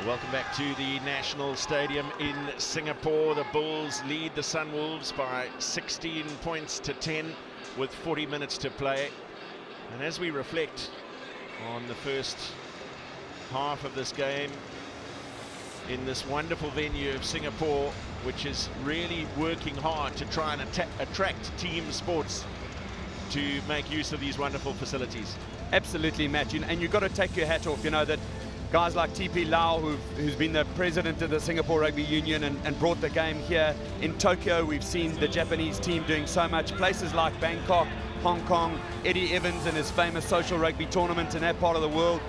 Welcome back to the National Stadium in Singapore. The Bulls lead the Sunwolves by 16 points to 10 with 40 minutes to play. And as we reflect on the first half of this game in this wonderful venue of Singapore, which is really working hard to try and attract team sports to make use of these wonderful facilities. Absolutely, Matt, and you've got to take your hat off, that guys like TP Lau, who's been the president of the Singapore Rugby Union and brought the game here. In Tokyo, we've seen the Japanese team doing so much. Places like Bangkok, Hong Kong, Eddie Evans and his famous social rugby tournament in that part of the world.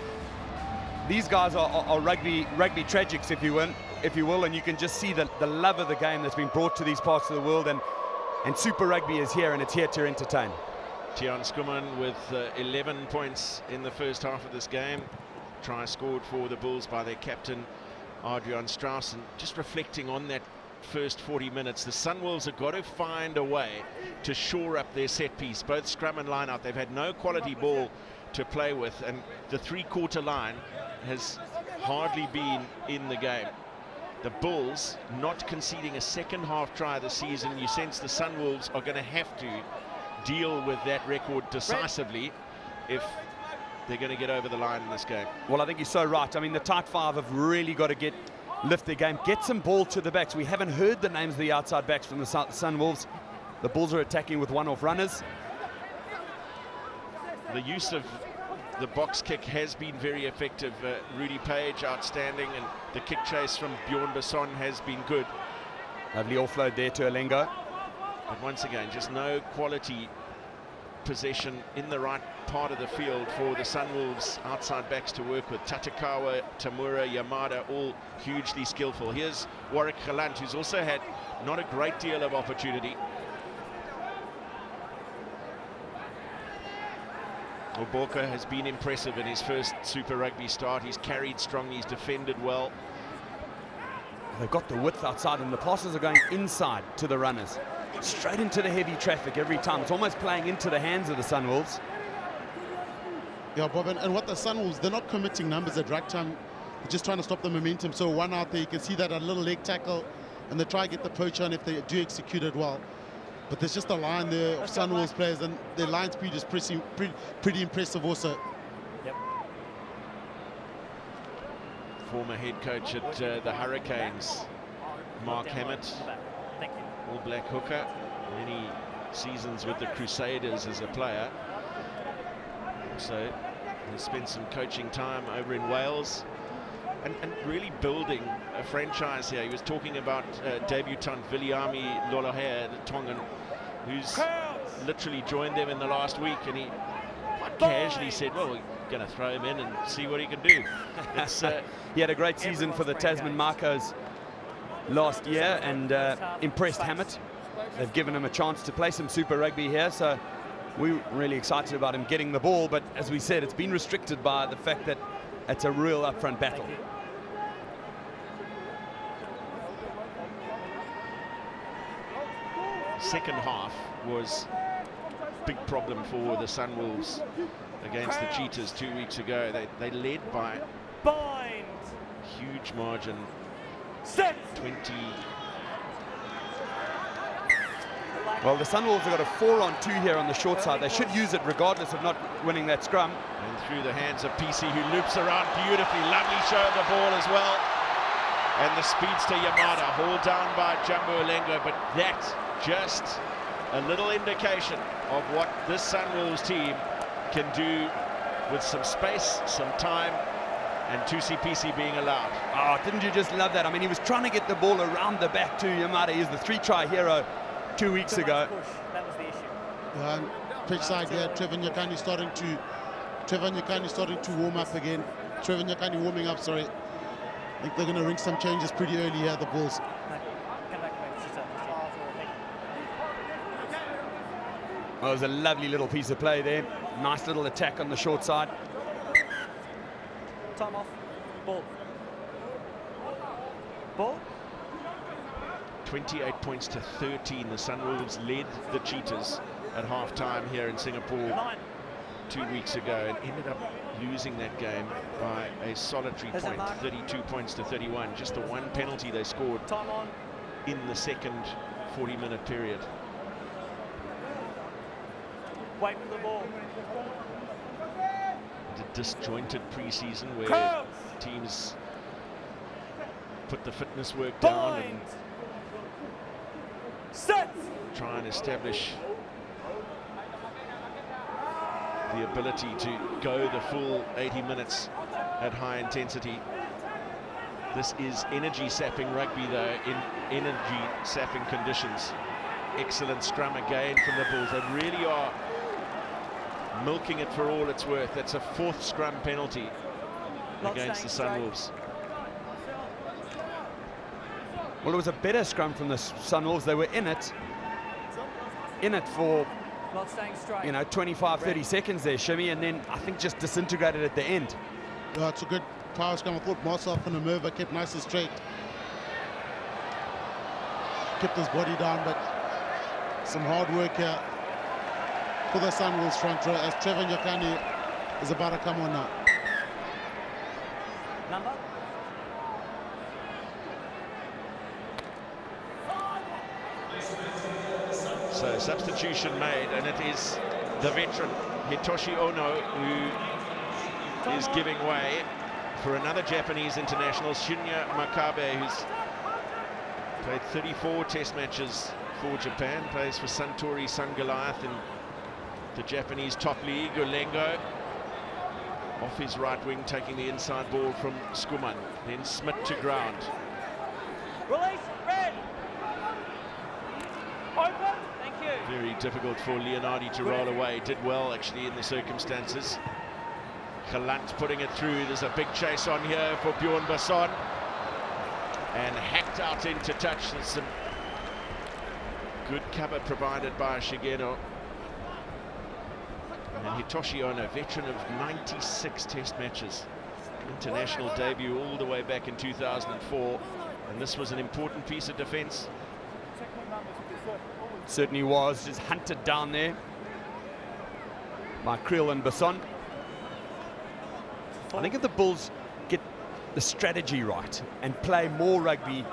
These guys are rugby tragics, if you will, and you can just see the love of the game that's been brought to these parts of the world, and Super Rugby is here, and it's here to entertain. Tian Skuman with 11 points in the first half of this game. Try scored for the Bulls by their captain, Adrian Strauss. And just reflecting on that first 40 minutes, the Sunwolves have got to find a way to shore up their set piece, both scrum and line out. They've had no quality ball to play with, and the three-quarter line has hardly been in the game. The Bulls not conceding a second half try this season. You sense the Sunwolves are going to have to deal with that record decisively if they're going to get over the line in this game. Well, I think you're so right. I mean, the tight five have really got to lift their game, get some ball to the backs. We haven't heard the names of the outside backs from the Sunwolves. The Bulls are attacking with one-off runners. The use of the box kick has been very effective. Rudy Page outstanding, and the kick chase from Bjorn Besson has been good. Lovely offload there to Alengo. But once again, just no quality possession in the right part of the field for the Sunwolves outside backs to work with. Tatakawa, Tamura, Yamada, all hugely skillful. Here's Warwick Galant, who's also had not a great deal of opportunity. Oboka has been impressive in his first Super Rugby start. He's carried strongly, he's defended well. They've got the width outside, and the passes are going inside to the runners. Straight into the heavy traffic every time. It's almost playing into the hands of the Sunwolves. Yeah, Bob, and what the Sunwolves, they're not committing numbers at drag time. They're just trying to stop the momentum. So one out there, you can see that a little leg tackle, and they try to get the poach on if they do execute it well. But there's just a line there of Sunwolves players, and their line speed is pretty impressive also. Yep. Former head coach at the Hurricanes, Mark Hammett, All Black hooker, many seasons with the Crusaders as a player. So he spent some coaching time over in Wales and really building a franchise here. He was talking about debutant Viliami Lolohe, the Tongan, who's literally joined them in the last week, and he quite casually said, well, we're going to throw him in and see what he can do. He had a great season for the Tasman Marcos last year and impressed Hammett. They've given him a chance to play some Super Rugby here, so we're really excited about him getting the ball, but as we said, it's been restricted by the fact that it's a real upfront battle. Second half was a big problem for the Sunwolves against the Cheetahs 2 weeks ago. They led by huge margin, 20. Well, the Sunwolves have got a 4-on-2 here on the short side. They should use it regardless of not winning that scrum. And through the hands of PC, who loops around beautifully. Lovely show of the ball as well. And the speedster Yamada hauled down by Jumbo Alengo, but that's just a little indication of what this Sunwolves team can do with some space, some time, and 2CPC being allowed. Oh, didn't you just love that? I mean, he was trying to get the ball around the back to Yamada. He's the 3-try hero 2 weeks ago. That was the issue. Pitch side here, Trevor Nyakani starting to warm up again. Trevor Nyakani warming up, sorry. I think they're going to ring some changes pretty early here, the Bulls. Well, it was a lovely little piece of play there. Nice little attack on the short side. Time off. Ball. Ball. 28 points to 13. The Sunwolves led the Cheetahs at half-time here in Singapore. 2 weeks ago and ended up losing that game by a solitary point, 32 points to 31. Just the one penalty they scored in the second 40-minute period. Wait for the ball. The disjointed pre-season where teams put the fitness work down and try and establish the ability to go the full 80 minutes at high intensity. This is energy-sapping rugby, though, in energy-sapping conditions. Excellent scrum again from the Bulls. They really are milking it for all it's worth. That's a 4th scrum penalty against the Sunwolves. Well, it was a better scrum from the Sunwolves. They were in it for, you know, 25, 30 seconds there, Shimmy, and then I think just disintegrated at the end. Yeah, it's a good power scrum. I thought Marsoff and Amerva kept nice and straight. Kept his body down, but some hard work here for the Sunwolves front row as Trevor Nyakani is about to come on now. Number? So substitution made, and it is the veteran Hitoshi Ono who is giving way for another Japanese international, Shinya Makabe, who's played 34 test matches for Japan, plays for Suntory Sungoliath in the Japanese top league. Ulengo off his right wing, taking the inside ball from Skuman, then Smith to ground. Release, red. Open. Thank you. Very difficult for Leonardi to roll away. Did well, actually, in the circumstances. Galant putting it through. There's a big chase on here for Bjorn Basson. And hacked out into touch. There's some good cover provided by Shigeno. And Hitoshi Ono, veteran of 96 test matches. International debut all the way back in 2004. And this was an important piece of defence. Certainly was, just hunted down there by Creel and Basson. I think if the Bulls get the strategy right and play more rugby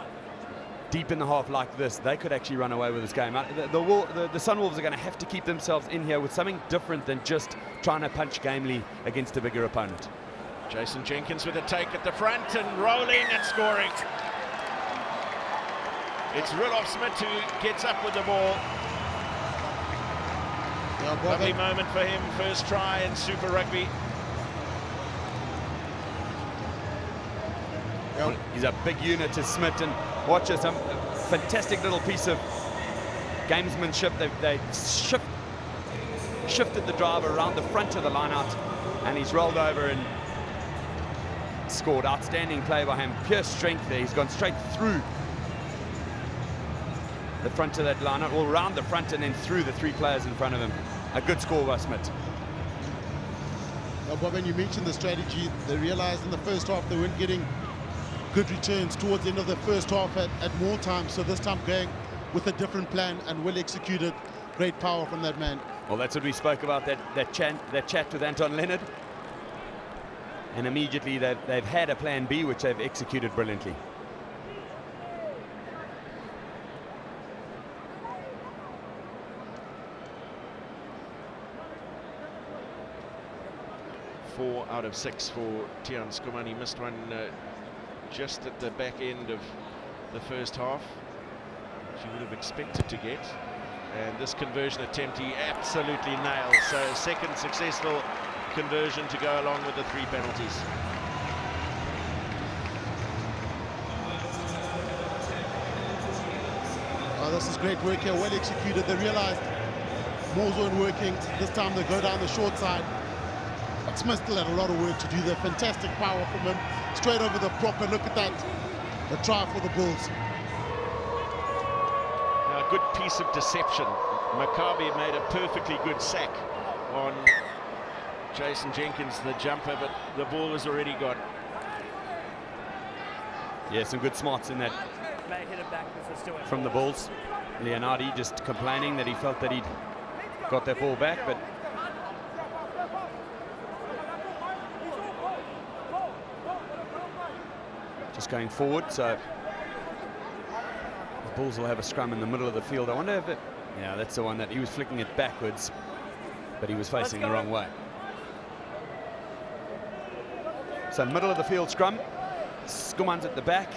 deep in the half like this, they could actually run away with this game. The Sunwolves are going to have to keep themselves in here with something different than just trying to punch gamely against a bigger opponent. Jason Jenkins with a take at the front and rolling and scoring. It's Rudolph Smith who gets up with the ball. Lovely moment for him, first try in Super Rugby. He's a big unit to Smith, and watch this, a fantastic little piece of gamesmanship. They shifted the driver around the front of the line-out, and he's rolled over and scored. Outstanding play by him, pure strength there. He's gone straight through the front of that line-out, all around the front and then through the 3 players in front of him. A good score by Smith. Bob, when you mentioned the strategy, they realized in the first half they weren't getting good returns towards the end of the first half at more time, so this time going with a different plan and well executed. Great power from that man. Well, that's what we spoke about, that chat with Anton Leonard, and immediately they've had a plan B which they've executed brilliantly. Four out of 6 for Tian Skuman. He missed one just at the back end of the first half, which you would have expected to get. And this conversion attempt he absolutely nails. So second successful conversion to go along with the 3 penalties. Oh, this is great work here, well executed. They realized more weren't working. This time they go down the short side. But Smith still had a lot of work to do there. Fantastic power from him. Straight over the prop, and look at that. The try for the Bulls. Now, a good piece of deception. Maccabi made a perfectly good sack on Jason Jenkins, the jumper, but the ball was already gone. Yeah, some good smarts in that from the Bulls. Leonardi just complaining that he felt that he'd got that ball back, but pass going forward. So the Bulls will have a scrum in the middle of the field. I wonder if it... Yeah, that's the one that he was flicking it backwards, but he was facing the wrong way. So middle of the field scrum. Skuman's at the back.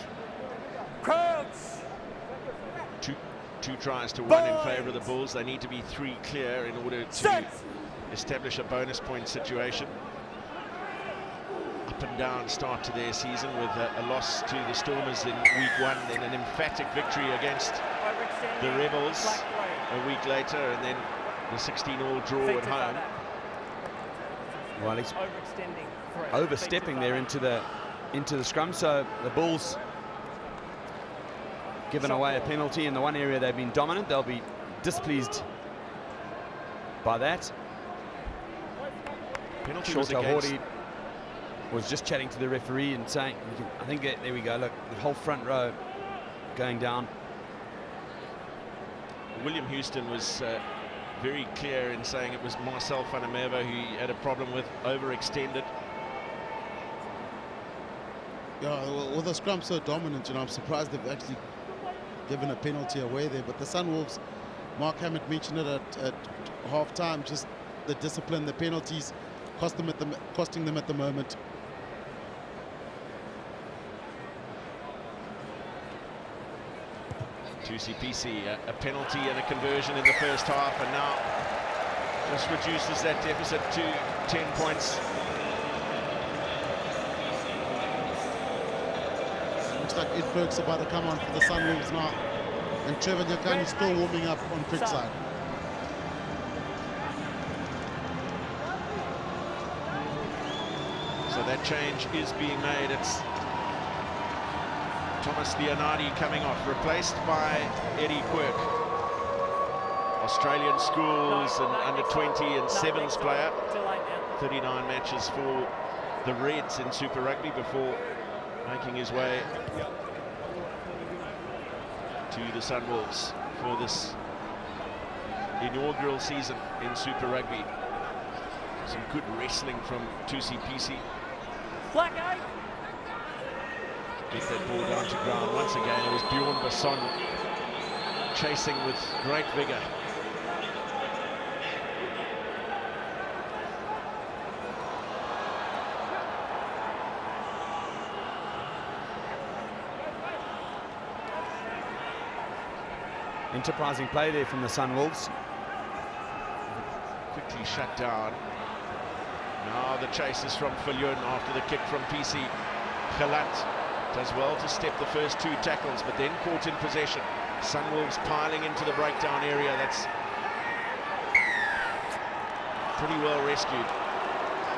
Two tries to one in favour of the Bulls. They need to be 3 clear in order to establish a bonus point situation. Up and down start to their season with a loss to the Stormers in week 1, then an emphatic victory against the Rebels a week later, and then the 16-all draw at home. Well, he's overstepping there into the scrum, so the Bulls given away a penalty in the one area they've been dominant. They'll be displeased by that. Penalty Short was just chatting to the referee and saying, I think there we go, look, the whole front row going down. William Houston was very clear in saying it was Marcel van der Merwe who he had a problem with, overextended. Yeah, well, the scrum so dominant, you know, I'm surprised they've actually given a penalty away there. But the Sunwolves, Mark Hammett mentioned it at half-time, just the discipline, the penalties costing them at the moment. TUCPC, a penalty and a conversion in the first half, and now just reduces that deficit to 10 points. Looks like Ed Burke's about to come on for the Sunwolves now, and Trevor Nyakani still warming up on quick side. So that change is being made. It's Thomas Leonardi coming off, replaced by Eddie Quirk. Australian schools and under-20 and sevens player. 39 matches for the Reds in Super Rugby before making his way to the Sunwolves for this inaugural season in Super Rugby. Some good wrestling from TUCPC. Black eye. Get that ball down to ground once again. It was Bjorn Basson chasing with great vigour. Enterprising play there from the Sunwolves. Quickly shut down. Now the chase is from Viljoen after the kick from PC. Galat does well to step the first 2 tackles, but then caught in possession. Sunwolves piling into the breakdown area. That's pretty well rescued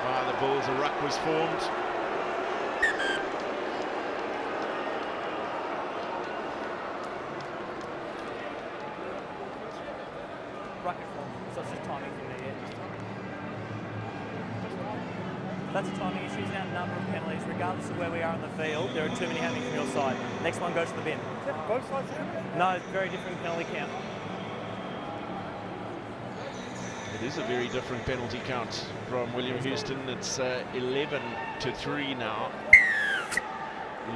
by the Bulls. A ruck was formed. That's a timing issue. Now number of penalties, regardless of where we are on the field. There are too many happening from your side. Next one goes to the bin. Is that both sides? No, very different penalty count. It is a very different penalty count from William Houston. It's 11-3 now.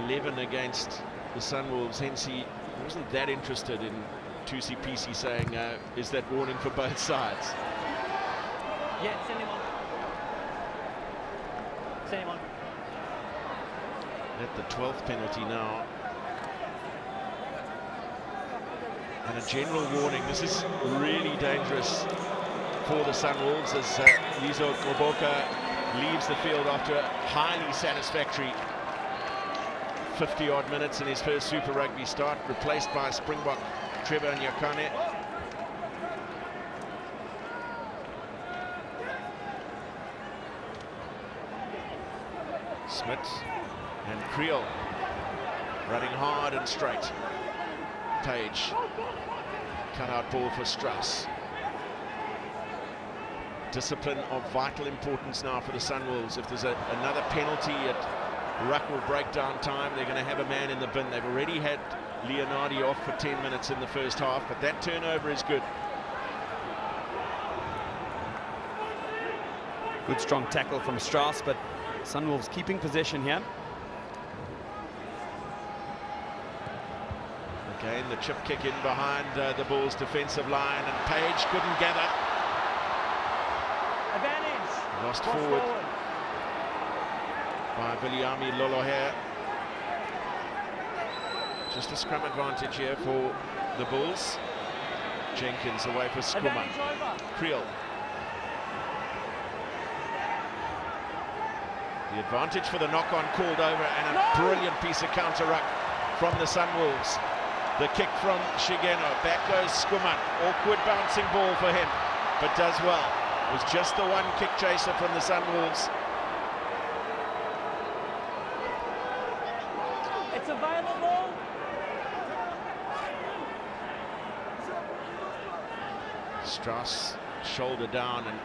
11 against the Sunwolves. Hence he wasn't that interested in TUCPC saying, is that warning for both sides? Yeah, send him on. Send him on. At the 12th penalty now. And a general warning. This is really dangerous for the Sunwolves as Lizo Koboka leaves the field after a highly satisfactory 50-odd minutes in his first Super Rugby start, replaced by Springbok Trevor Nyakane. Smith and Creel running hard and straight. Page, cut out ball for Strauss. Discipline of vital importance now for the Sunwolves. If there's another penalty at ruck or breakdown time, they're going to have a man in the bin. They've already had Leonardi off for 10 minutes in the first half, but that turnover is good. Good strong tackle from Strauss, but Sunwolves keeping possession here. Again, the chip kick in behind the Bulls' defensive line, and Page couldn't gather. Advantage. Lost forward by Viliami Loloher. Just a scrum advantage here for the Bulls. Jenkins away for Skuma. Creel. The advantage for the knock-on called over, and a brilliant piece of counter-ruck from the Sunwolves. The kick from Shigeno. Back goes Skuman. Awkward bouncing ball for him, but does well. It was just the one kick chaser from the Sunwolves. It's available. Strauss shoulder down and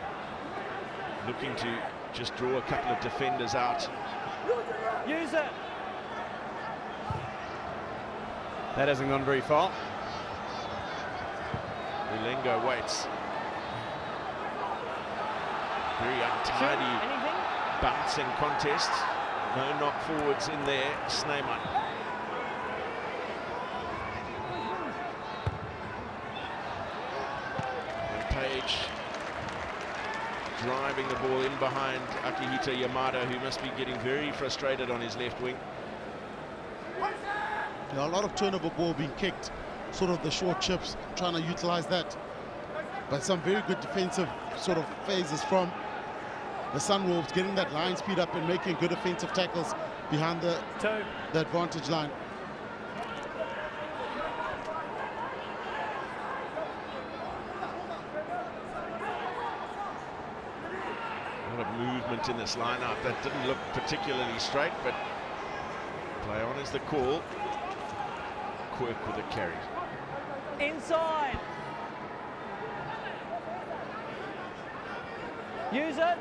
looking to just draw a couple of defenders out. Use it. That hasn't gone very far. Ulengo waits. Very untidy bouncing contest. No knock forwards in there. Sneyman. And Page driving the ball in behind Akihito Yamada, who must be getting very frustrated on his left wing. A lot of turnover ball being kicked, sort of the short chips, trying to utilize that. But some very good defensive sort of phases from the Sunwolves, getting that line speed up and making good offensive tackles behind the advantage line. A lot of movement in this lineup. That didn't look particularly straight, but play on is the call. Quirk with a carry. Inside. Use it.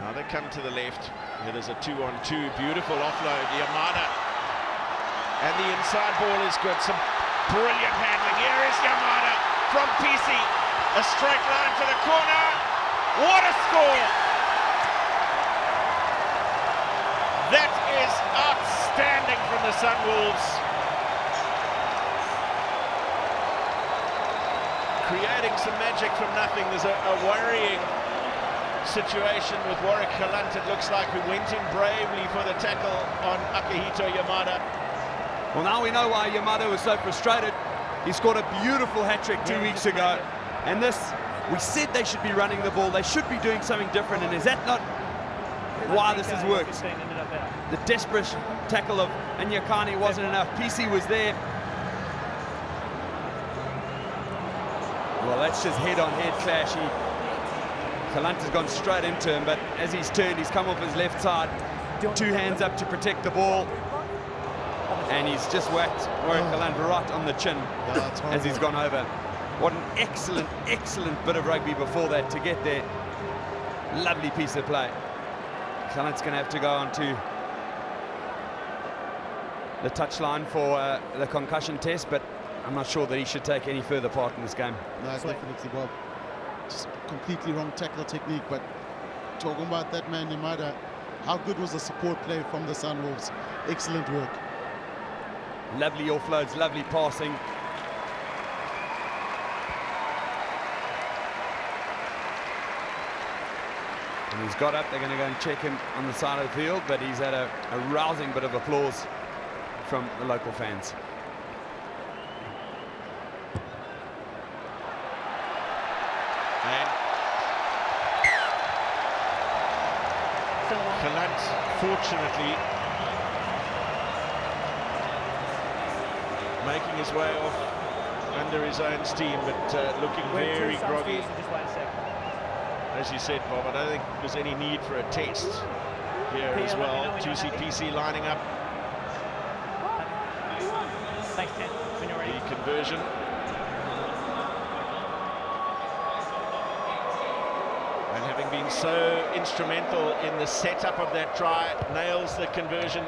Now they come to the left. Here there's a 2-on-2. Beautiful offload. Yamada. And the inside ball is good. Some brilliant handling. Here is Yamada from PC. A straight line to the corner. What a score! That is outstanding from the Sunwolves. Creating some magic from nothing. There's a worrying situation with Warwick Galant, it looks like, who went in bravely for the tackle on Akihito Yamada. Well, now we know why Yamada was so frustrated. He scored a beautiful hat-trick 2 weeks ago. And this, we said they should be running the ball. They should be doing something different. And is that not why this has worked? The desperate tackle of Anyakani wasn't enough. PC was there. Well, that's just head-on-head clash. Galant has gone straight into him, but as he's turned, he's come off his left side. 2 hands up to protect the ball. And he's just whacked Warwick Galant right on the chin as he's gone over. What an excellent, excellent bit of rugby before that to get there. Lovely piece of play. Galant's going to have to go on to the touchline for the concussion test, but I'm not sure that he should take any further part in this game. No, definitely, Bob. Just completely wrong tackle technique, but talking about that man, Yamada, how good was the support play from the Sunwolves? Excellent work. Lovely offloads, lovely passing. And he's got up, they're going to go and check him on the side of the field, but he's had a rousing bit of applause from the local fans. And Galant, fortunately, making his way off under his own steam, but looking very groggy. As you said, Bob, I don't think there's any need for a test here as well. 2CPC lining up. Thanks, Ken. When you're ready. The conversion. And having been so instrumental in the setup of that try, nails the conversion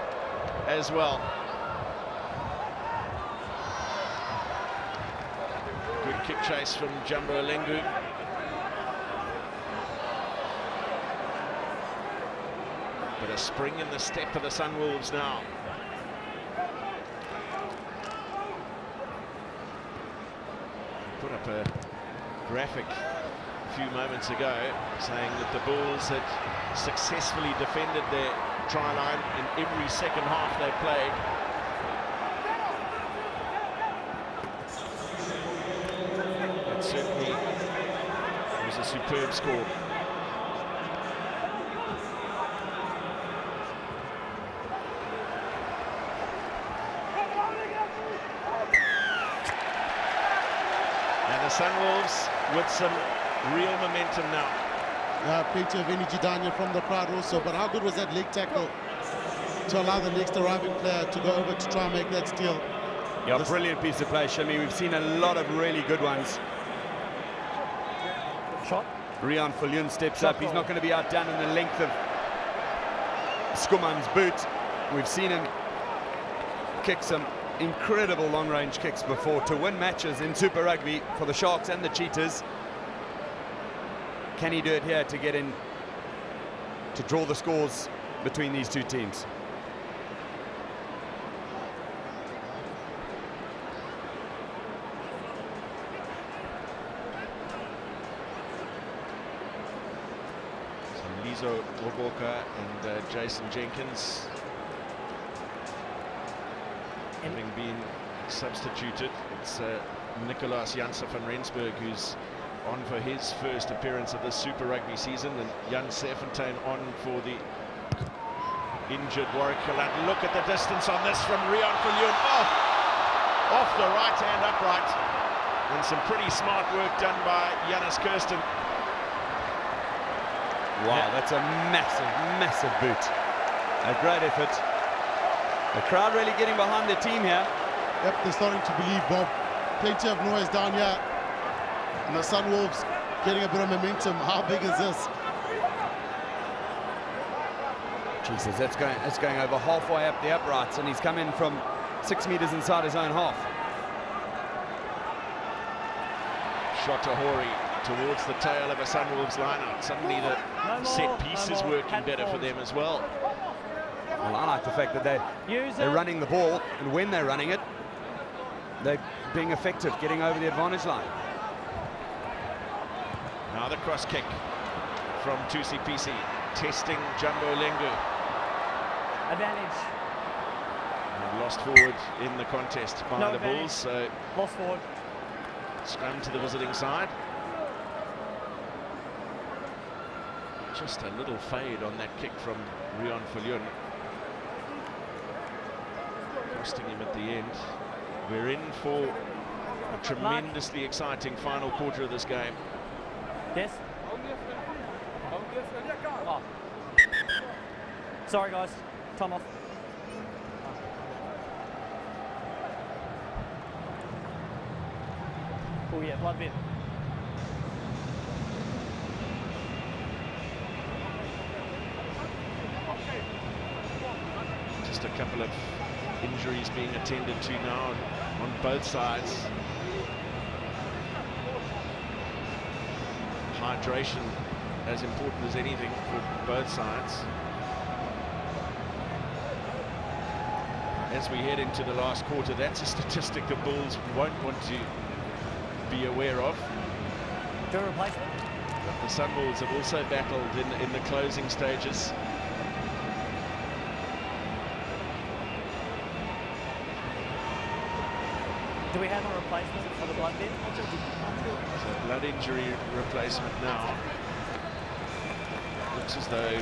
as well. Good kick chase from Jumbo Lengu. But a spring in the step of the Sunwolves now. up a graphic a few moments ago saying that the Bulls had successfully defended their try line in every second half they played. It certainly was a superb score. And the Sunwolves with some real momentum now. Plenty of energy down here from the crowd also, but how good was that leg tackle to allow the next arriving player to go over to try and make that steal? Yeah, brilliant piece of play, Shimmy. We've seen a lot of really good ones. Shot. Rian Fulyun steps up. He's not going to be outdone in the length of Skuman's boot. We've seen him kick some incredible long-range kicks before to win matches in Super Rugby for the Sharks and the Cheetahs. Can he do it here to get in, to draw the scores between these two teams? So Lizo Waboka and Jason Jenkins having been substituted. It's Nicolaas Janse van Rensburg who's on for his first appearance of the Super Rugby season, and Jan Serfontein on for the injured Warwick Galant. Look at the distance on this from Rian Fulyun. Oh, off the right-hand upright, and some pretty smart work done by Janus Kirsten. Wow, that's a massive, massive boot. A great effort. The crowd really getting behind the team here. Yep, they're starting to believe, Bob. Plenty of noise down here. And the Sunwolves getting a bit of momentum. How big is this? Jesus, that's going over halfway up the uprights, and he's come in from 6 meters inside his own half. Shotahori towards the tail of a Sunwolves lineup. Suddenly the set piece is working better for them as well. Well, I like the fact that they're running the ball, and when they're running it, they're being effective, getting over the advantage line. Now the cross kick from Tusi Pisi, testing Jumbo Lengu. Advantage. And lost forward in the contest by the Bulls, so lost forward. Scrum to the visiting side. Just a little fade on that kick from Rian Fulyun, costing him at the end. We're in for a tremendously exciting final quarter of this game. Yes. Oh. Sorry, guys. Time off. Oh, yeah, blood bin. Just a couple of injuries being attended to now on both sides. Hydration as important as anything for both sides. As we head into the last quarter, that's a statistic the Bulls won't want to be aware of. Do a replacement. But the Sunwolves have also battled in the closing stages. Do we have a replacement for the blood bin? So blood injury replacement now. Looks as though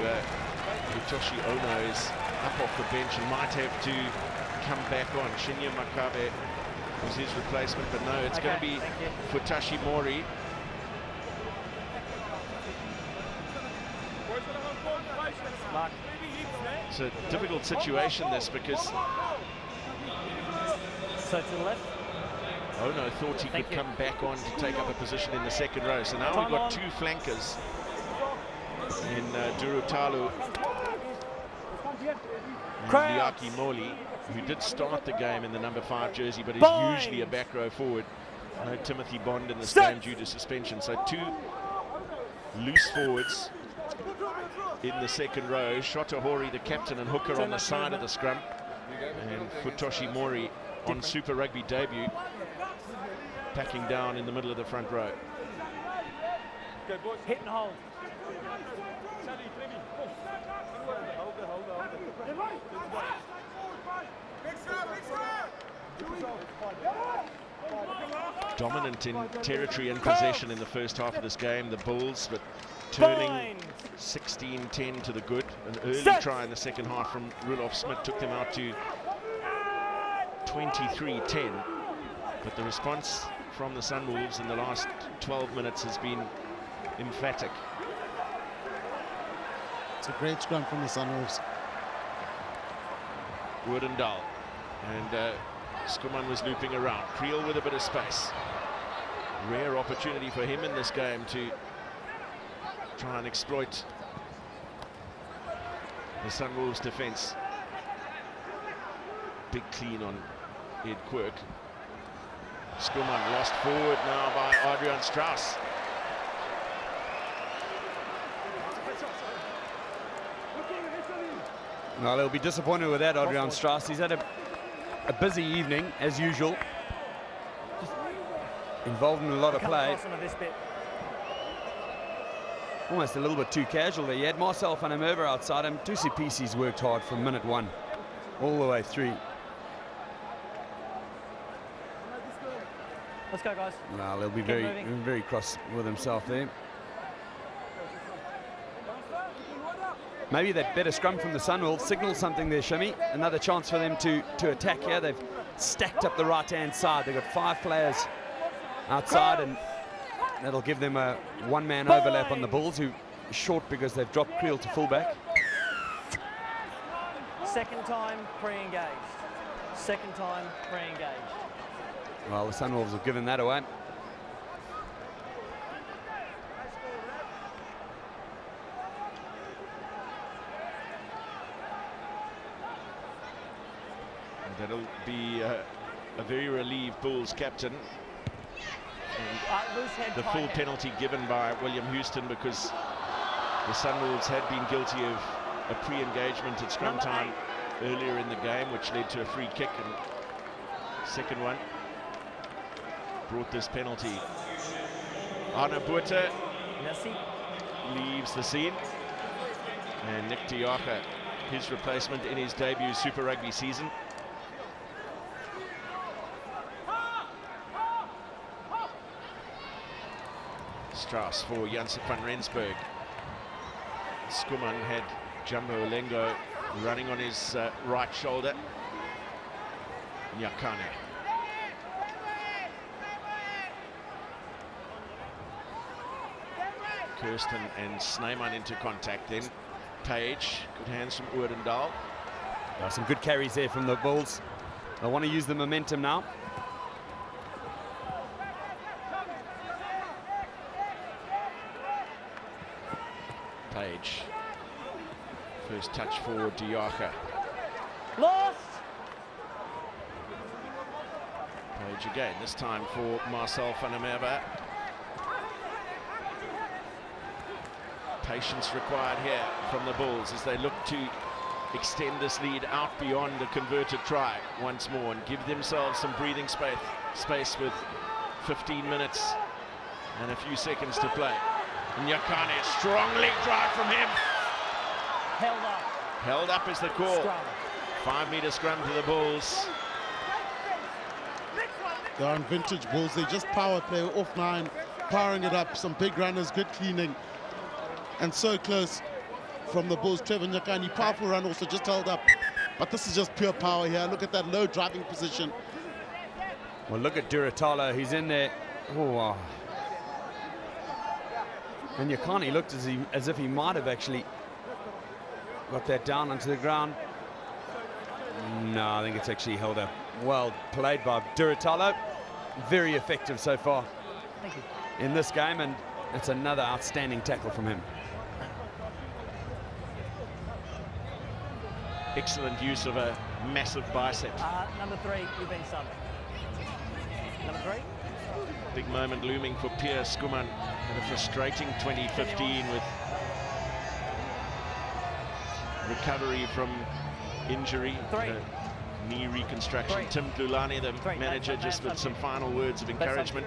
Hitoshi Ono is up off the bench and might have to come back on. Shinya Makabe was his replacement, but no, it's going to be Futashi Mori. Mark. It's a difficult situation, this, because So to the left. Ono thought he could come back on to take up a position in the second row. So now we've got two flankers in Durutalu and Liaki Moli, who did start the game in the number 5 jersey, but is usually a back row forward. No Timothy Bond in this game due to suspension. So two loose forwards in the second row. Shotahori, the captain and hooker, on the side of the scrum, and Futoshi Mori on Super Rugby debut. packing down in the middle of the front row. Hit and hold. Dominant in territory and possession in the first half of this game. The Bulls, but turning 16-10 to the good. An early try in the second half from Rudolph Smith took them out to 23-10. But the response from the Sunwolves in the last 12 minutes has been emphatic. It's a great scrum from the Sunwolves. Woodendal and Skuman was looping around. Creel with a bit of space. Rare opportunity for him in this game to try and exploit the Sunwolves defence. Big clean on Ed Quirk. Skuman lost forward now by Adrian Strauss. Well, they'll be disappointed with that, Adrian Strauss. He's had a busy evening, as usual. Involved in a lot of play. Almost a little bit too casual there. He had Marcel van der Merwe outside him. Tusi Pisi's worked hard from minute one all the way through. Let's go, guys. Well, he'll be very cross with himself there. Maybe that better scrum from the Sunwolves signals something there, Shimmy. Another chance for them to attack here. They've stacked up the right-hand side. They've got 5 players outside, and that'll give them a one-man overlap on the Bulls, who are short because they've dropped Creel to fullback. Second time pre-engaged. Second time pre-engaged. Well, the Sunwolves have given that away. That'll be a very relieved Bulls captain. The full penalty given by William Houston, because the Sunwolves had been guilty of a pre-engagement at scrum time earlier in the game, which led to a free kick, and second one brought this penalty. Arno Botha leaves the scene, and Nick Diacha, his replacement in his debut Super Rugby season. Strauss for Janssen van Rensburg. Skuman had Jumbo Olengo running on his right shoulder. Nyakane. Kirsten and Snyman into contact then. Page, good hands from Oudendal. Some good carries there from the Bulls. They want to use the momentum now. Page. First touch for Diacha. Lost! Page again, this time for Marcel van der Merwe. Patience required here from the Bulls as they look to extend this lead out beyond the converted try once more and give themselves some breathing space with 15 minutes and a few seconds to play. Nyakane, strong leg drive from him. Held up. Held up is the call. Scrum. 5-meter scrum to the Bulls. They're on vintage Bulls. They just power play off 9, powering it up. Some big runners, good cleaning. And so close from the Bulls. Trevor Nyakane, powerful run, also just held up. But this is just pure power here. Look at that low driving position. Well, look at Duratalo. He's in there. Oh, wow. And Nyakane looked as if he might have actually got that down onto the ground. No, I think it's actually held up. Well played by Duratalo. Very effective so far in this game, and it's another outstanding tackle from him. Excellent use of a massive bicep. Number 3, you've been subbed. Number 3. Big moment looming for Pierre Skuman. Had a frustrating 2015 with recovery from injury. knee reconstruction. Tim Glulani, the manager, just with some final words of encouragement.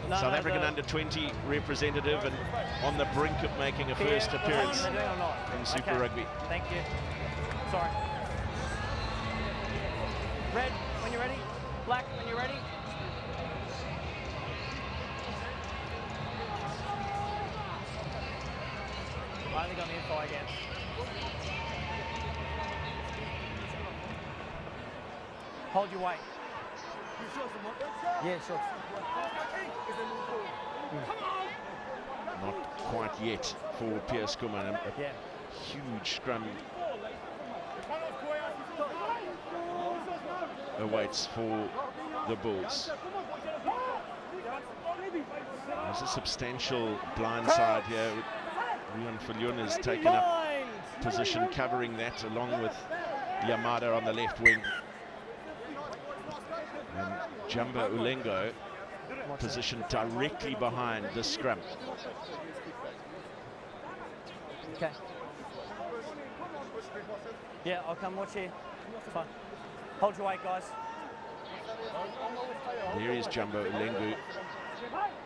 South African under-20 representative and on the brink of making a first appearance in Super Rugby. Thank you. Sorry. Red, when you're ready. Black, when you're ready. I only got the info again. Hold your weight. Yeah, sure. Not quite yet for Piers Kumar. A huge scrum awaits for the Bulls. There's a substantial blind side here. Rian Fulyun has taken up position covering that along with Yamada on the left wing. And Jumbo Ulengo positioned directly behind the scrum. Okay. Yeah, I'll come watch here. It's fine. Hold your weight, guys. There is Jumbo Ulengo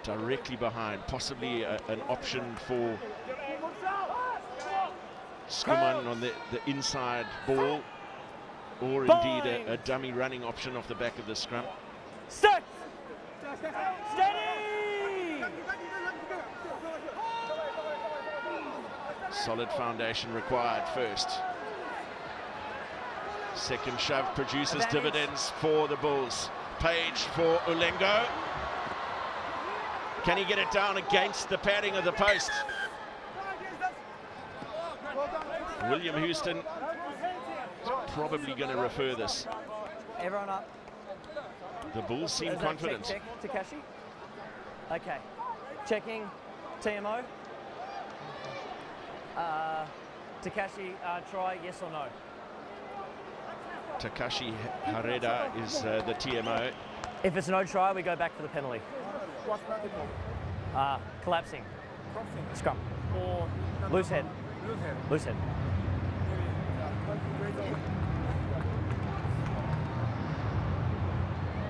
directly behind, possibly an option for Skuman on the inside ball, or indeed a dummy running option off the back of the scrum. Set! Steady! Solid foundation required first. Second shove produces dividends for the Bulls. Page for Ulengo. Can he get it down against the padding of the post? William Houston is probably going to refer this. Everyone up. The Bulls seem confident. Check, Takashi. Okay. Checking TMO. Takashi, try yes or no. Takashi Hareda is the TMO. If it's no try, we go back for the penalty. Collapsing. Scrum. Or loose head. Loose head.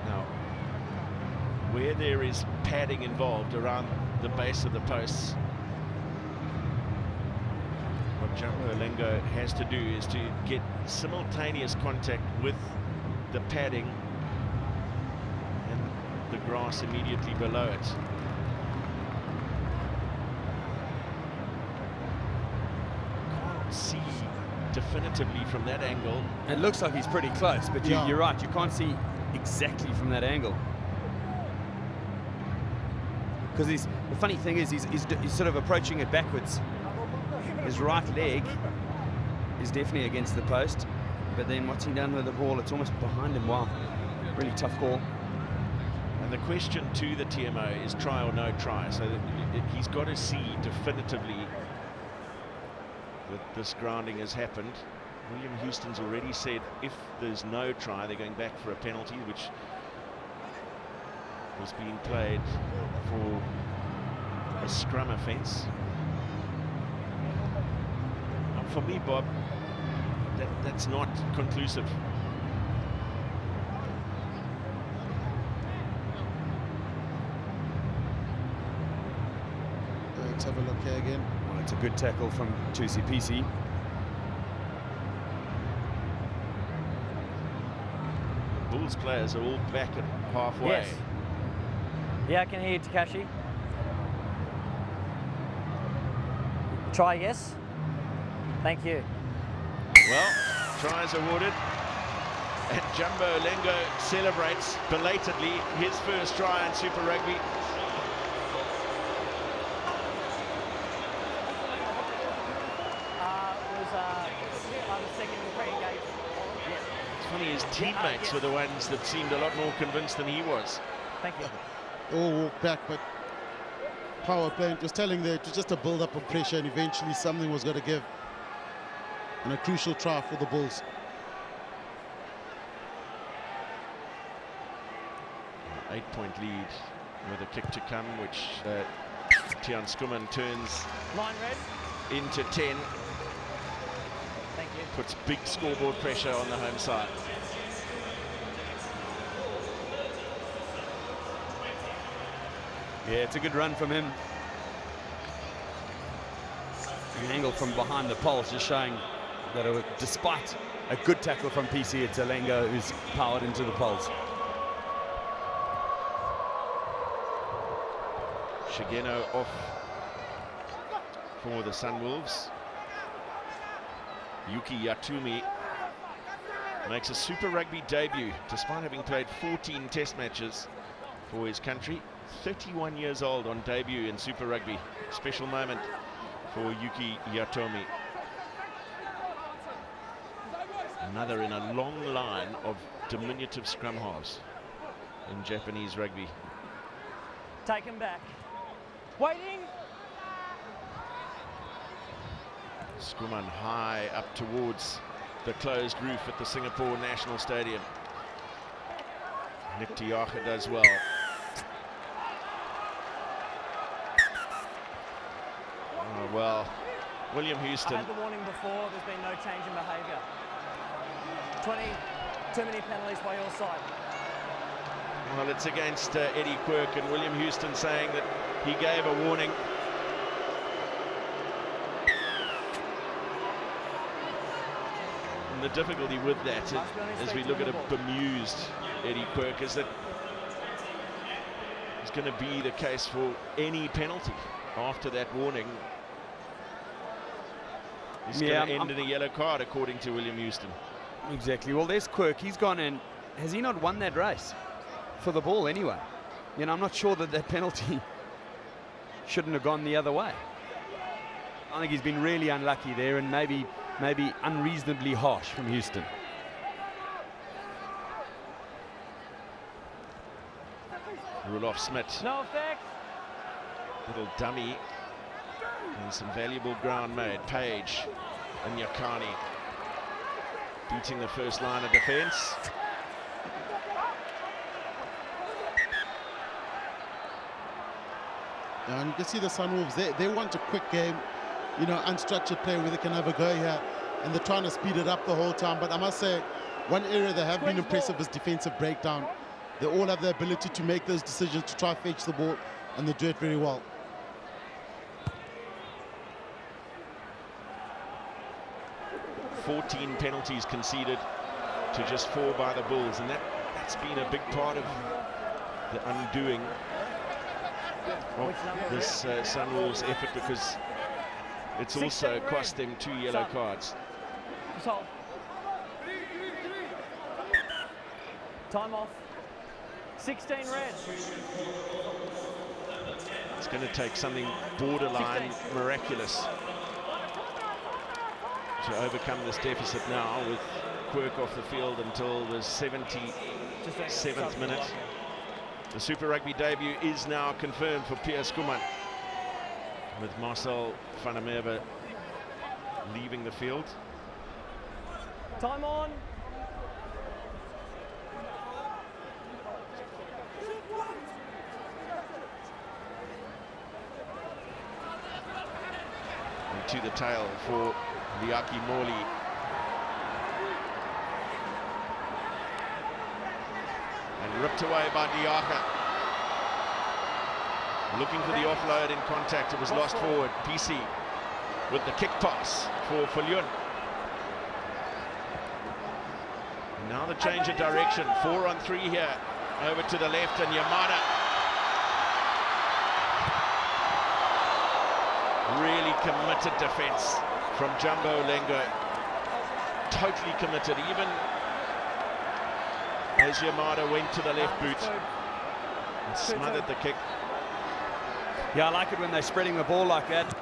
Now, where there is padding involved around the base of the posts, what Jumbo Ulengo has to do is to get simultaneous contact with the padding and the grass immediately below it. Can't see definitively from that angle. It looks like he's pretty close, but you're right, you can't see exactly from that angle. Because the funny thing is he's sort of approaching it backwards. His right leg is definitely against the post, but then what's he done with the ball? It's almost behind him. Wow, really tough call. And the question to the TMO is try or no try. So he's got to see definitively that this grounding has happened. William Houston's already said if there's no try, they're going back for a penalty, which was being played for a scrum offence. For me, Bob, that's not conclusive. Let's have a look here again. Well, it's a good tackle from Tusipisi. Bulls players are all back at halfway. Yes. Yeah, I can hear you, Takashi. Try yes. Thank you. Well, try is awarded. And Jumbo Ulengo celebrates belatedly his first try in Super Rugby. It's funny, his teammates were the ones that seemed a lot more convinced than he was. Thank you. All walked back, but power play was telling that it was just a build-up of pressure, and eventually something was going to give. And a crucial try for the Bulls. An 8-point lead with a kick to come, which Tian Skuman turns 9 red. into 10. Thank you. Puts big scoreboard pressure on the home side. Yeah, it's a good run from him. An angle from behind the poles, just showing that despite a good tackle from PC, it's Alenga who's powered into the poles. Shigeno off for the Sunwolves. Yuki Yatumi makes a Super Rugby debut despite having played 14 test matches for his country. 31 years old on debut in Super Rugby. Special moment for Yuki Yatomi. Another in a long line of diminutive scrum halves in Japanese rugby. Take him back. Waiting. Skuman high up towards the closed roof at the Singapore National Stadium. Nick Tiacha does well. Oh, well, William Houston. I had the warning before, there's been no change in behaviour. 20, too many penalties by your side. Well, it's against Eddie Quirk, and William Houston saying that he gave a warning. And the difficulty with that, as we look at a bemused Eddie Quirk, is that it's going to be the case for any penalty after that warning. It's going to end in a yellow card, according to William Houston. Exactly. Well, there's Quirk. He's gone in. Has he not won that race for the ball anyway? You know, I'm not sure that penalty shouldn't have gone the other way. I think he's been really unlucky there, and maybe unreasonably harsh from Houston. Rulof Smith. No effect. Little dummy. And some valuable ground made. Page and Yakani beating the first line of defence. And you can see the Sunwolves, they want a quick game, you know, unstructured play where they can have a go here, and they're trying to speed it up the whole time. But I must say, one area they have been impressive is defensive breakdown. They all have the ability to make those decisions to try fetch the ball, and they do it very well. "14 penalties conceded to just 4 by the Bulls, and that's been a big part of the undoing of this Sunwolves effort, because it's also cost them 2 yellow cards. Time off. 16 red. It's going to take something borderline miraculous to overcome this deficit now, with Quirk off the field until the 77th minute. The Super Rugby debut is now confirmed for Pierre Skuman, with Marcel van der Merwe leaving the field. Time on. And to the tail for Liaki Morley. And ripped away by Diaka. Looking for the offload in contact. It was lost forward. PC with the kick pass for Fulyun. And now the change of direction. 4 on 3 here. Over to the left, and Yamada. Really committed defense from Jumbo Lengo. Totally committed, even as Yamada went to the left boot and smothered the kick. Yeah, I like it when they're spreading the ball like that.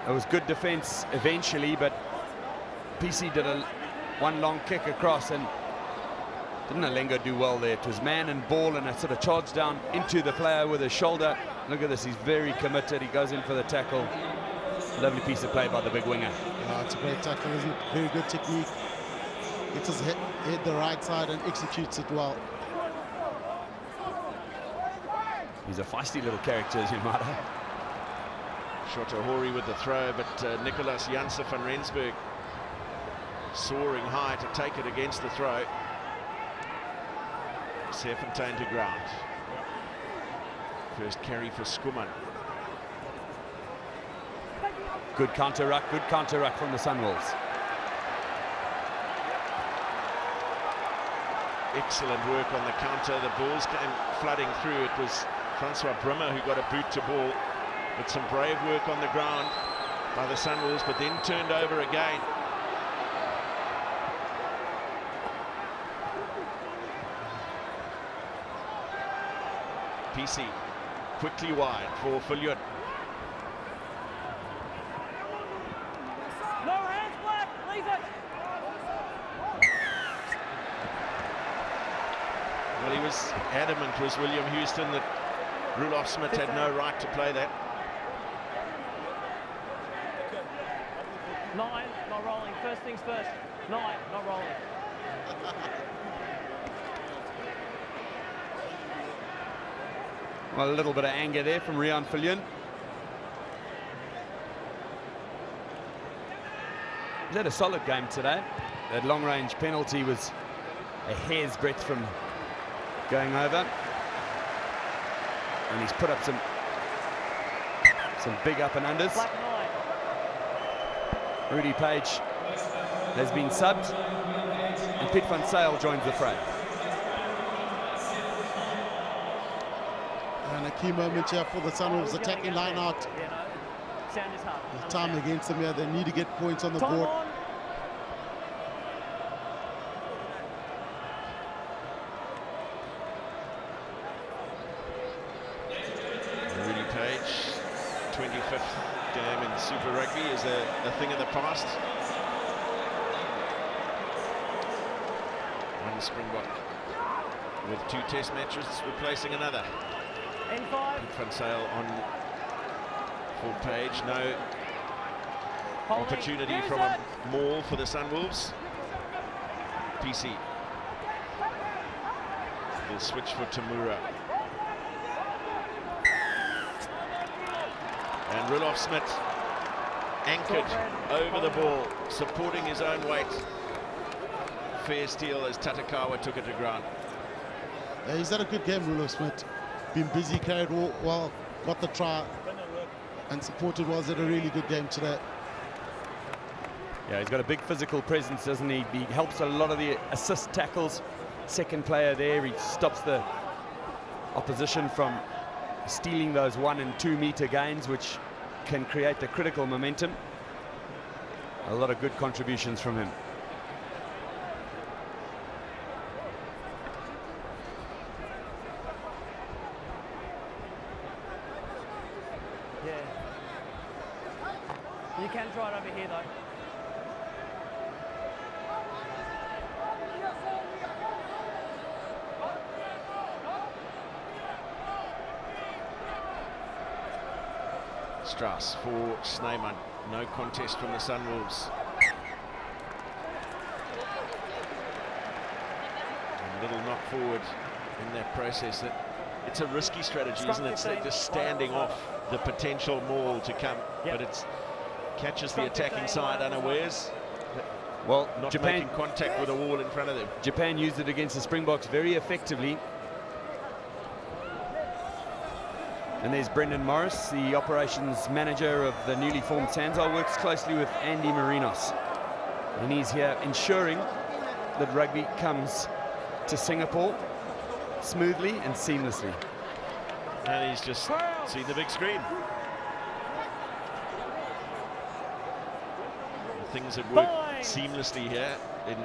It was good defense eventually, but PC did one long kick across, and didn't Alenga do well there? It was man and ball, and it sort of charged down into the player with his shoulder. Look at this, he's very committed. He goes in for the tackle. Lovely piece of play by the big winger. Yeah, it's a great tackle, isn't it? Very good technique. Gets his head the right side and executes it well. He's a feisty little character, as you might have. Shotohori with the throw, but Nicolas Janse van Rensburg soaring high to take it against the throw. Serfontein to ground. First carry for Skuman. Good counter-ruck from the Sunwolves. Excellent work on the counter. The balls came flooding through. It was Francois Brummer who got a boot to ball. But some brave work on the ground by the Sunwolves, but then turned over again. PC quickly wide for Fulyun. No hands, Black. Leave it. Well, he was adamant, was William Houston, that Roelof Smith had no right to play that. 9, not rolling. First things first. 9, not rolling. Well, a little bit of anger there from Rian Fulyun. He's had a solid game today. That long-range penalty was a hair's breadth from going over. And he's put up some big up and unders. Black 9. Rudy Page has been subbed, and Piet van Zyl joins the fray. And a key moment here for the Sunwolves attacking line out. Yeah, no. Sound is hard. The time against them here, they need to get points on the Time board. on. Rudy Page, 25th game in Super Rugby, is a thing of the past. One Springbok with 2 test matches replacing another. N5. Piet van Zyl on full Page. No Holding. opportunity Use from it. a maul for the Sunwolves. PC. Will switch for Tamura. And Roelof Smith anchored over the ball, supporting his own weight. Fair steal as Tatakawa took it to ground. Yeah, he's had a good game, Roelof Smith. Been busy, carried well, got the try, and supported well. He's had a really good game today. Yeah, he's got a big physical presence, doesn't he? He helps a lot of the assist tackles. Second player there, he stops the opposition from stealing those 1 and 2 meter gains, which can create the critical momentum. A lot of good contributions from him. Yeah. You can try it over here, though. Strauss for Snyman. No contest from the Sunwolves. A little knock forward in that process. It's a risky strategy, isn't it? It's like just standing off the potential maul to come, but it catches the attacking side unawares. Well, Not Japan making contact with a wall in front of them. Japan used it against the Springboks very effectively. And there's Brendan Morris, the operations manager of the newly formed Sanzal, works closely with Andy Marinos. And he's here ensuring that rugby comes to Singapore smoothly and seamlessly. And he's just seen the big screen. Things that work seamlessly here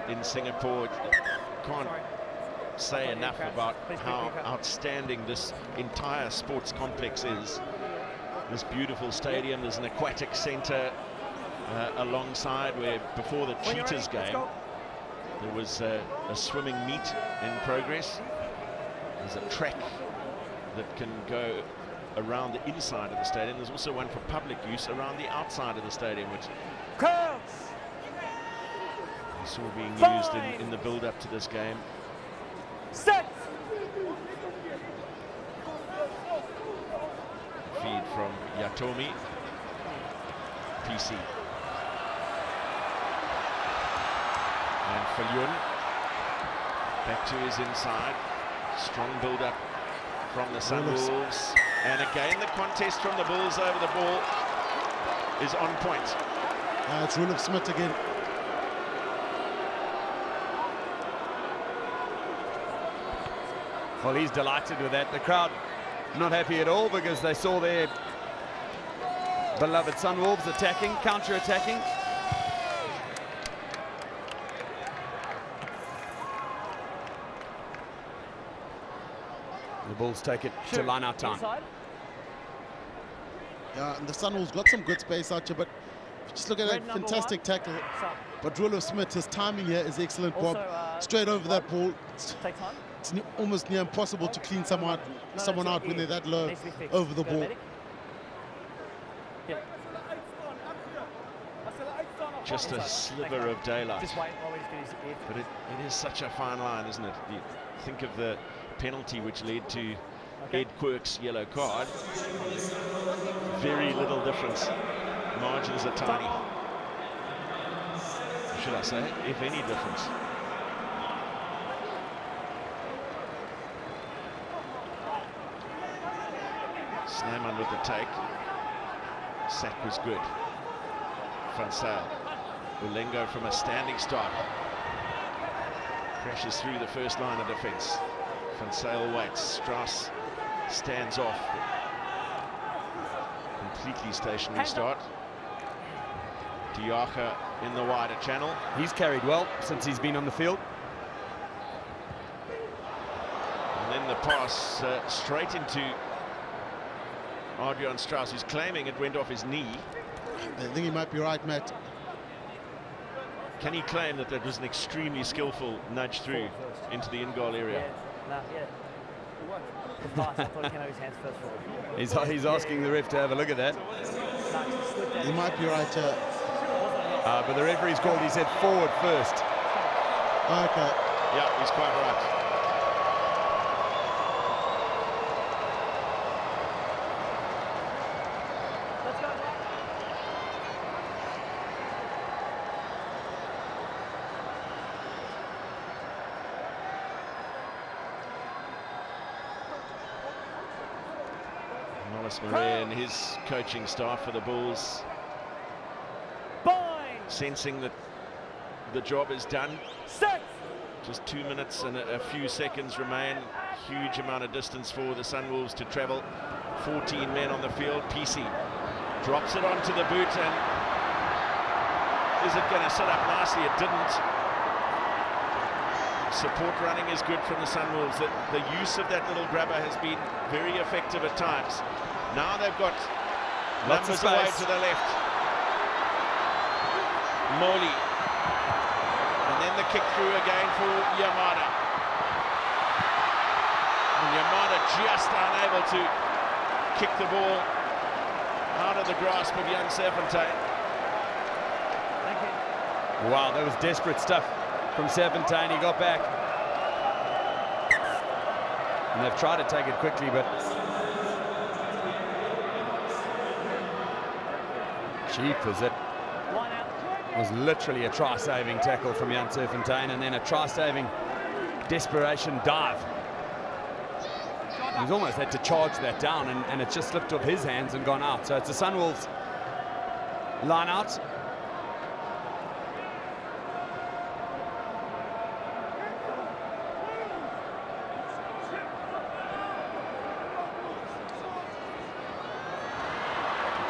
in Singapore. Can't say enough about how outstanding this entire sports complex is. This beautiful stadium, there's an aquatic centre alongside, where before the Cheetahs game there was a swimming meet in progress. There's a track that can go around the inside of the stadium. There's also one for public use around the outside of the stadium, which we saw being used in the build-up to this game. Set. Feed from Yatomi. PC. And Fulyun back to his inside. Strong build-up from the Sunwolves. And again, the contest from the Bulls over the ball is on point. It's Rule of Smith again. Well, he's delighted with that. The crowd not happy at all because they saw their beloved Sunwolves attacking, counter-attacking. The Bulls take it to line-out time. Yeah, and the Sunwolves got some good space out here, but if you just look at that fantastic tackle. But Rule of Smith, his timing here is excellent, Bob. Straight over that ball. Take time. It's almost near impossible to clean someone out when they're that low over the ball. Yeah. Just a sliver of daylight. Just wait while we just get his ear. But it is such a fine line, isn't it? You think of the penalty which led to Ed Quirk's yellow card. Very little difference. Margins are tiny. Should I say, if any difference. Snowman with the take. Sack was good. Van Sale. Ulengo from a standing start. Crashes through the first line of defense. Van Sale waits. Strauss stands off. Completely stationary start. Diacha in the wider channel. He's carried well since he's been on the field. And then the pass straight into Adrian Strauss, who's claiming it went off his knee. I think he might be right, Matt. Can he claim that that was an extremely skillful nudge through into the in-goal area? Yeah, The pass, I thought he came over his hands first forward. He's asking the ref to have a look at that. He might be right. But the referee's called, he said forward first. Okay. Yeah, he's quite right. Marais and his coaching staff for the Bulls sensing that the job is done. Just 2 minutes and a few seconds remain. Huge amount of distance for the Sunwolves to travel. 14 men on the field. PC drops it onto the boot, and is it going to set up nicely? It didn't. Support running is good from the Sunwolves. The use of that little grabber has been very effective at times. Now they've got numbers away to the left. Moli. And then the kick through again for Yamada. And Yamada just unable to kick the ball out of the grasp of Jan Serfontein. Wow, that was desperate stuff from Serfontein. He got back. And they've tried to take it quickly, but jeepers, it was literally a try-saving tackle from Jan Serfontein, and then a try-saving desperation dive. He's almost had to charge that down, and it just slipped off his hands and gone out. So it's the Sunwolves line out.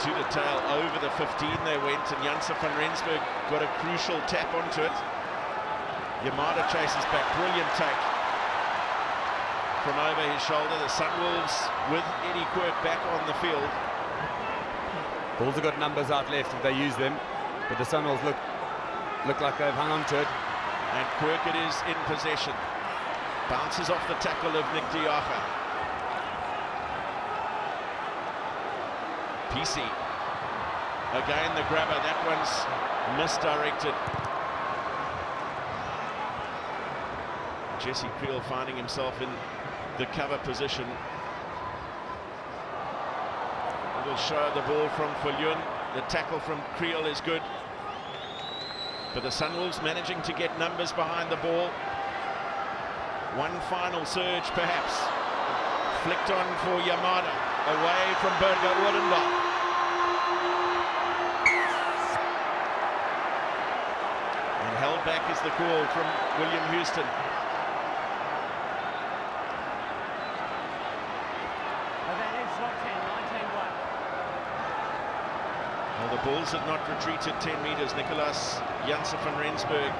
To the tail, over the 15 they went, and Janssen van Rensburg got a crucial tap onto it. Yamada chases back, brilliant take from over his shoulder. The Sunwolves with Eddie Quirk back on the field. Bulls have got numbers out left if they use them, but the Sunwolves look like they've hung on to it. And Quirk it is in possession. Bounces off the tackle of Nick Diacha. PC. Again the grabber, that one's misdirected. Jesse Creel finding himself in the cover position. Will show the ball from Viljoen. The tackle from Creel is good. But the Sunwolves managing to get numbers behind the ball. One final surge perhaps. Flicked on for Yamada. away from Burger Wollendorp. And held back is the call from William Houston. Well, the Bulls had not retreated 10 metres. Nicolas Janssen van Rensburg.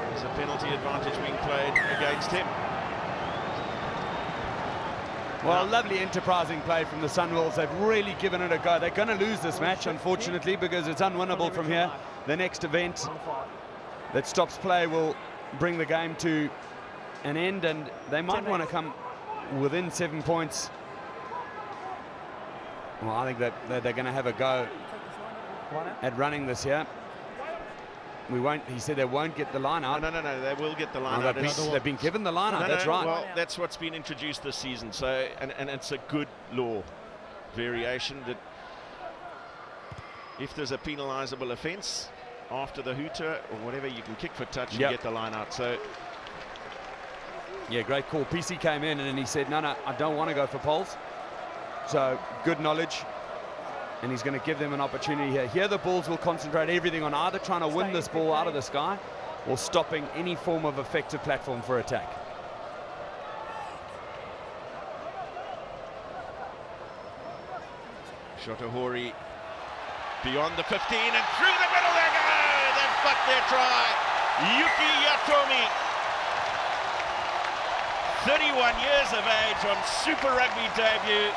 There's a penalty advantage being played against him. Well, lovely enterprising play from the Sunwolves. They've really given it a go. They're going to lose this match, unfortunately, because it's unwinnable from here. The next event that stops play will bring the game to an end, and they might want to come within 7 points. Well, I think that they're going to have a go at running this here. We won't. He said they won't get the line out. No, they will get the line out. They've been given the line out. That's right. Well, that's what's been introduced this season. So, and it's a good law variation that if there's a penalisable offence after the hooter or whatever, you can kick for touch and get the line out. So, yeah, great call. PC came in and he said, no, I don't want to go for poles. So good knowledge, and he's going to give them an opportunity here. Here the Bulls will concentrate everything on either trying to win this ball out of the sky or stopping any form of effective platform for attack. Shotohori beyond the 15 and through the middle they go! They've got their try. Yuki Yatomi, 31 years of age on Super Rugby debut.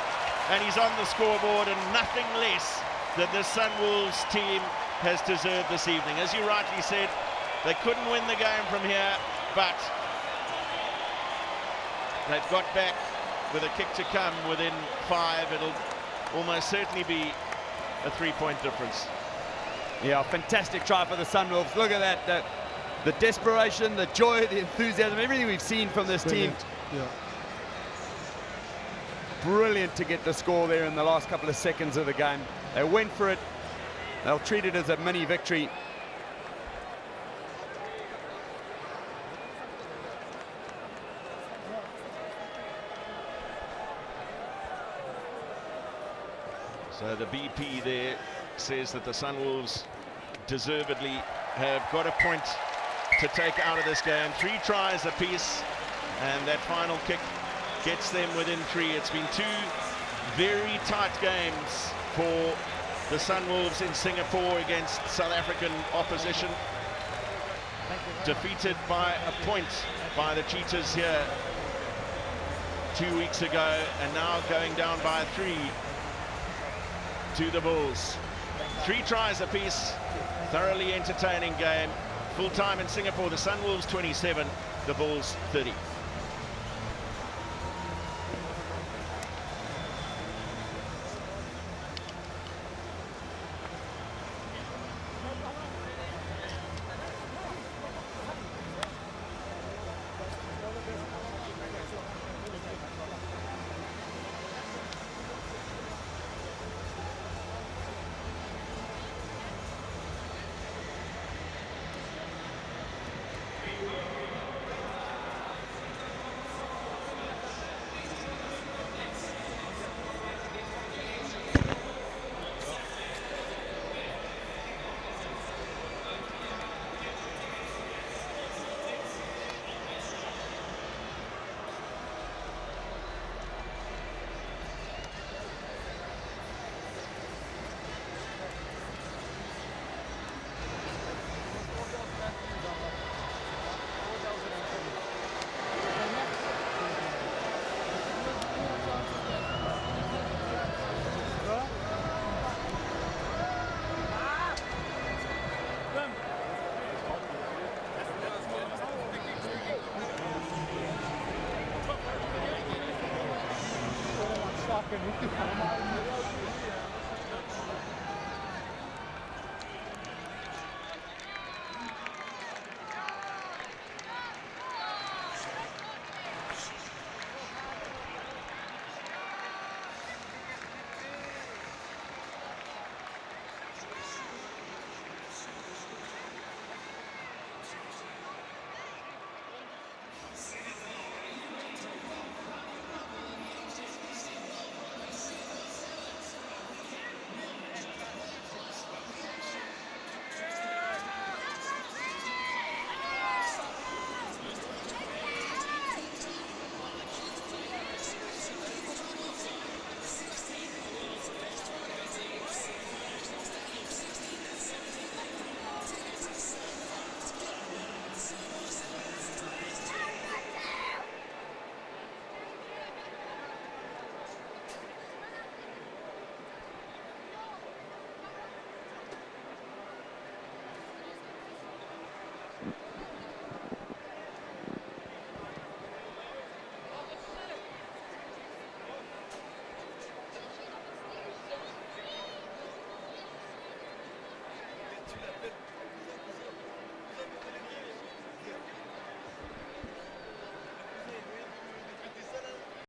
And he's on the scoreboard, and nothing less than the Sunwolves team has deserved this evening. As you rightly said, they couldn't win the game from here, but they've got back with a kick to come within 5. It'll almost certainly be a 3-point difference. Yeah, fantastic try for the Sunwolves. Look at that, the desperation, the joy, the enthusiasm, everything we've seen from this team. Yeah. Brilliant to get the score there in the last couple of seconds of the game. They went for it. They'll treat it as a mini victory. So the BP there says that the Sunwolves deservedly have got a point to take out of this game. 3 tries apiece, and that final kick gets them within 3. It's been 2 very tight games for the Sunwolves in Singapore against South African opposition. Defeated by a point by the Cheetahs here 2 weeks ago, and now going down by 3 to the Bulls. 3 tries apiece, thoroughly entertaining game. Full time in Singapore, the Sunwolves 27, the Bulls 30. Fucking